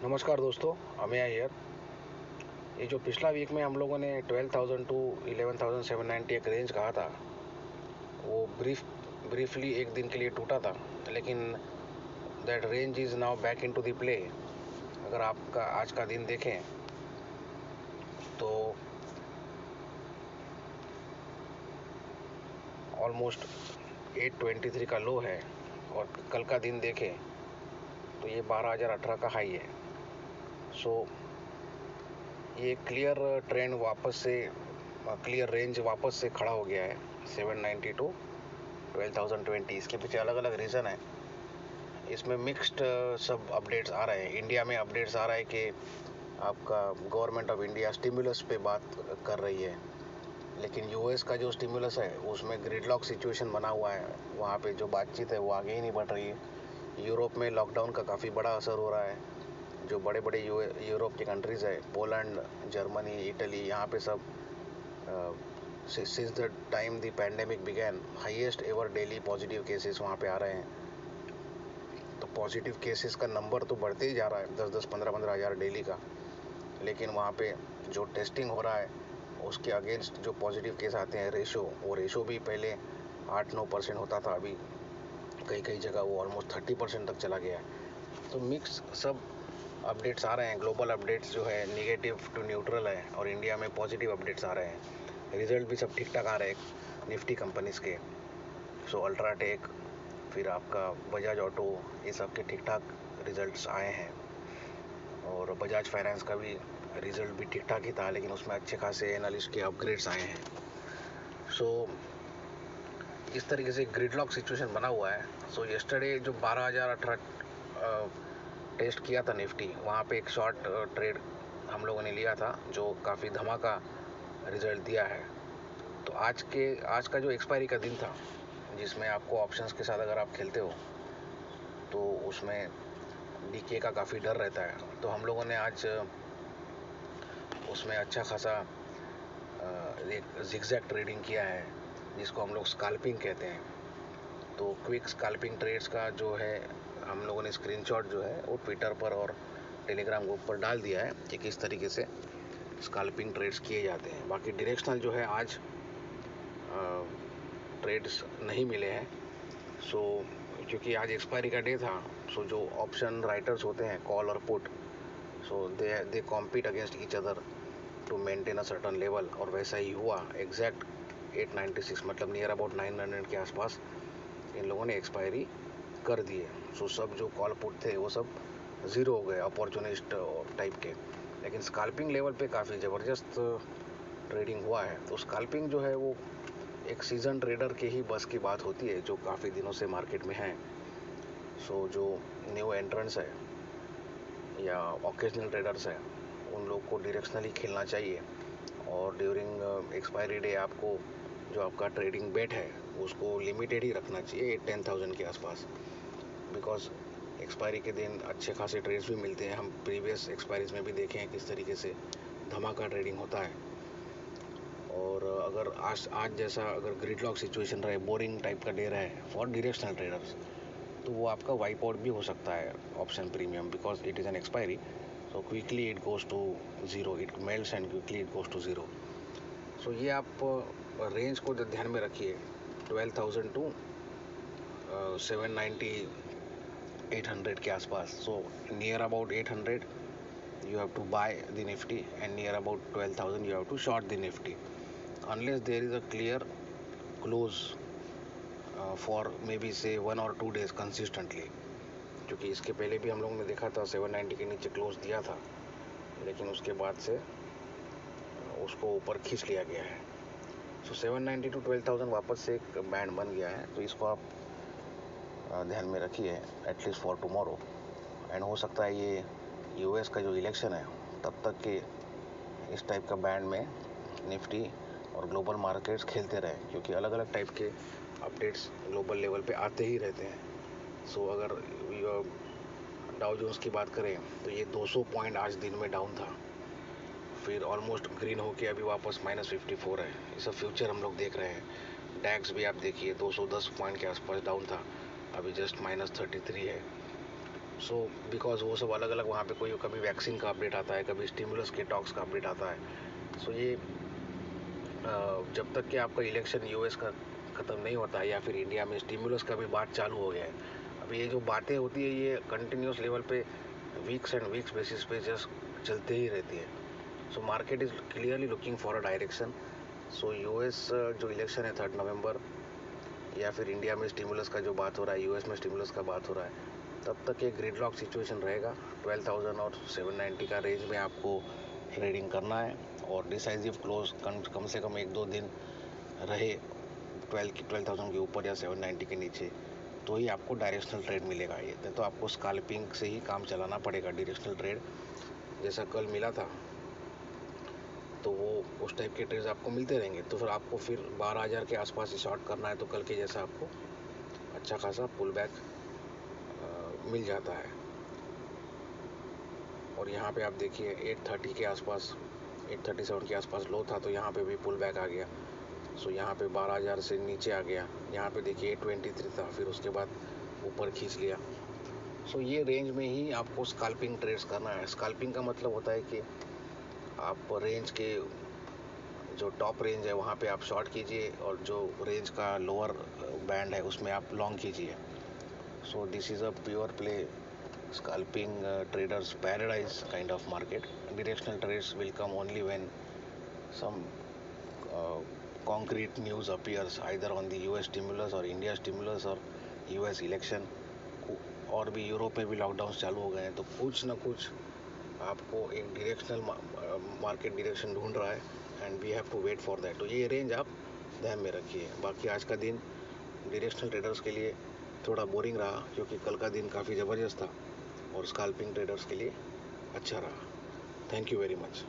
नमस्कार दोस्तों, अमेया हियर। ये जो पिछला वीक में हम लोगों ने 12,000 टू 11,790 एक रेंज कहा था, वो ब्रीफली एक दिन के लिए टूटा था, लेकिन that range is now back into the play. अगर आपका आज का दिन देखें तो ऑलमोस्ट 823 का लो है, और कल का दिन देखें तो ये 12,018 का हाई है। सो ये क्लियर ट्रेंड वापस से क्लियर रेंज वापस से खड़ा हो गया है 790 टू 12,020। इसके पीछे अलग अलग रीज़न है। इसमें मिक्स्ड सब अपडेट्स आ रहे हैं। इंडिया में अपडेट्स आ रहा है कि आपका गवर्नमेंट ऑफ इंडिया स्टिमुलस पे बात कर रही है, लेकिन यूएस का जो स्टिमुलस है उसमें ग्रिडलॉक सिचुएशन बना हुआ है। वहाँ पे जो बातचीत है वो आगे ही नहीं बढ़ रही है। यूरोप में लॉकडाउन का काफ़ी बड़ा असर हो रहा है। जो बड़े बड़े यूरोप के कंट्रीज़ है, पोलैंड, जर्मनी, इटली, यहाँ पे सब since the time the pandemic began highest ever daily positive cases वहाँ पे आ रहे हैं। तो पॉजिटिव केसेस का नंबर तो बढ़ते ही जा रहा है, 10-10, 15-15 हज़ार डेली का, लेकिन वहाँ पे जो टेस्टिंग हो रहा है उसके अगेंस्ट जो पॉजिटिव केस आते हैं वो रेशो भी पहले 8-9% होता था, अभी कई कई जगह वो ऑलमोस्ट 30% तक चला गया है। तो मिक्स सब अपडेट्स आ रहे हैं। ग्लोबल अपडेट्स जो है निगेटिव टू न्यूट्रल है, और इंडिया में पॉजिटिव अपडेट्स आ रहे हैं। रिजल्ट भी सब ठीक ठाक आ रहे हैं निफ्टी कंपनीज के। सो अल्ट्राटेक, फिर आपका बजाज ऑटो, ये सब के ठीक ठाक रिजल्ट्स आए हैं। और बजाज फाइनेंस का भी रिजल्ट भी ठीक ठाक ही था, लेकिन उसमें अच्छे खासे एनालिस्ट के अपग्रेड्स आए हैं। सो इस तरीके से ग्रिडलॉक सिचुएशन बना हुआ है। सो यस्टरडे जो 12,018 टेस्ट किया था निफ्टी, वहाँ पे एक शॉर्ट ट्रेड हम लोगों ने लिया था, जो काफ़ी धमाका रिजल्ट दिया है। तो आज का जो एक्सपायरी का दिन था, जिसमें आपको ऑप्शंस के साथ अगर आप खेलते हो तो उसमें डीके का काफ़ी डर रहता है। तो हम लोगों ने आज उसमें अच्छा खासा एक जिगजैग ट्रेडिंग किया है, जिसको हम लोग स्काल्पिंग कहते हैं। तो क्विक स्काल्पिंग ट्रेड्स का जो है हम लोगों ने स्क्रीनशॉट जो है वो ट्विटर पर और टेलीग्राम ग्रुप पर डाल दिया है कि किस तरीके से स्काल्पिंग ट्रेड्स किए जाते हैं। बाकी डायरेक्शनल जो है आज ट्रेड्स नहीं मिले हैं। सो क्योंकि आज एक्सपायरी का डे था, सो जो ऑप्शन राइटर्स होते हैं कॉल और put, so they compete against each other to maintain a certain level, और वैसा ही हुआ। एग्जैक्ट 896 मतलब नियर अबाउट 900 के आसपास इन लोगों ने एक्सपायरी कर दिए। सो सब जो कॉल पुट थे वो सब ज़ीरो हो गए, अपॉर्चुनिस्ट टाइप के। लेकिन स्काल्पिंग लेवल पे काफ़ी ज़बरदस्त ट्रेडिंग हुआ है। तो स्काल्पिंग जो है वो एक सीजन ट्रेडर के ही बस की बात होती है, जो काफ़ी दिनों से मार्केट में हैं। सो जो न्यू एंट्रेंट्स है या ओकेजनल ट्रेडर्स हैं, उन लोग को डायरेक्शनली खेलना चाहिए, और ड्यूरिंग एक्सपायरी डे आपको जो आपका ट्रेडिंग बेट है उसको लिमिटेड ही रखना चाहिए 10,000 के आसपास, बिकॉज एक्सपायरी के दिन अच्छे खासे ट्रेड्स भी मिलते हैं। हम प्रीवियस एक्सपायरीज में भी देखे हैं किस तरीके से धमाका ट्रेडिंग होता है। और अगर आज जैसा अगर ग्रिडलॉक सिचुएशन रहे, बोरिंग टाइप का डे रहे फॉर डायरेक्शनल ट्रेडर्स, तो वो आपका वाइप आउट भी हो सकता है option premium, because it is an expiry. So quickly it goes to zero, it melts and quickly it goes to zero. So ये आप रेंज को ध्यान में रखिए, 12,000 टू 790 800 के आसपास। So near about 800 you have to buy the nifty, and near about 12,000 you have to short the nifty, unless there is a clear close for maybe say 1 or 2 days consistently। क्योंकि इसके पहले भी हम लोगों ने देखा था 790 के नीचे क्लोज दिया था, लेकिन उसके बाद से उसको ऊपर खींच लिया गया है। सो 790 टू 12,000 वापस से एक बैंड बन गया है। तो इसको आप ध्यान में रखिए एटलीस्ट फॉर टुमारो। एंड हो सकता है ये यूएस का जो इलेक्शन है तब तक के इस टाइप का बैंड में निफ्टी और ग्लोबल मार्केट्स खेलते रहें, क्योंकि अलग अलग टाइप के अपडेट्स ग्लोबल लेवल पे आते ही रहते हैं। सो अगर डाउ जोन्स की बात करें तो ये 200 पॉइंट आज दिन में डाउन था, फिर ऑलमोस्ट ग्रीन होके अभी वापस -54 है। ये सब फ्यूचर हम लोग देख रहे हैं। डैक्स भी आप देखिए 210 पॉइंट के आसपास डाउन था, अभी जस्ट -33 है। सो बिकॉज वो सब अलग अलग वहाँ पे कोई कभी वैक्सीन का अपडेट आता है, कभी स्टिमुलस के टॉक्स का अपडेट आता है। सो ये जब तक कि आपका इलेक्शन यूएस का ख़त्म नहीं होता है या फिर इंडिया में स्टिमुलस का भी बात चालू हो गया है, अब ये जो बातें होती है ये कंटिन्यूस लेवल पे वीक्स एंड वीक्स बेसिस पे जस्ट चलते ही रहती है। So market is clearly looking for a direction. So US जो इलेक्शन है 3 नवंबर, या फिर इंडिया में स्टिमुलस का जो बात हो रहा है, यूएस में स्टिमुलस का बात हो रहा है, तब तक एक ग्रिडलॉक सिचुएशन रहेगा। 12,000 और 790 का रेंज में आपको ट्रेडिंग करना है और डिसाइसिव क्लोज कम से कम 1-2 दिन रहे 12,000 के ऊपर या 790 के नीचे, तो ही आपको डायरेक्शनल ट्रेड मिलेगा। ये तो आपको स्कैल्पिंग से ही काम चलाना पड़ेगा। डायरेक्शनल ट्रेड जैसा कल मिला था तो वो उस टाइप के ट्रेड्स आपको मिलते रहेंगे। तो फिर आपको फिर 12,000 के आसपास ही शॉर्ट करना है, तो कल के जैसा आपको अच्छा खासा पुल बैक मिल जाता है। और यहाँ पे आप देखिए 830 के आसपास, 837 के आसपास लो था, तो यहाँ पे भी पुल बैक आ गया। सो यहाँ पे 12,000 से नीचे आ गया। यहाँ पे देखिए 823 था, फिर उसके बाद ऊपर खींच लिया। सो ये रेंज में ही आपको स्कैल्पिंग ट्रेड्स करना है। स्कैल्पिंग का मतलब होता है कि आप रेंज के जो टॉप रेंज है वहाँ पे आप शॉर्ट कीजिए और जो रेंज का लोअर बैंड है उसमें आप लॉन्ग कीजिए। So this is a pure play scalping traders paradise kind of market. Directional trades will come only when some uh, concrete news appears either on the US stimulus or India stimulus or US election, और भी Europe में भी lockdown चालू हो गए हैं, तो कुछ ना कुछ आपको एक डायरेक्शनल मार्केट डायरेक्शन ढूंढ रहा है and we have to wait for that. तो ये रेंज आप ध्यान में रखिए। बाकी आज का दिन डायरेक्शनल ट्रेडर्स के लिए थोड़ा बोरिंग रहा क्योंकि कल का दिन काफ़ी ज़बरदस्त था और स्कैल्पिंग ट्रेडर्स के लिए अच्छा रहा। Thank you very much.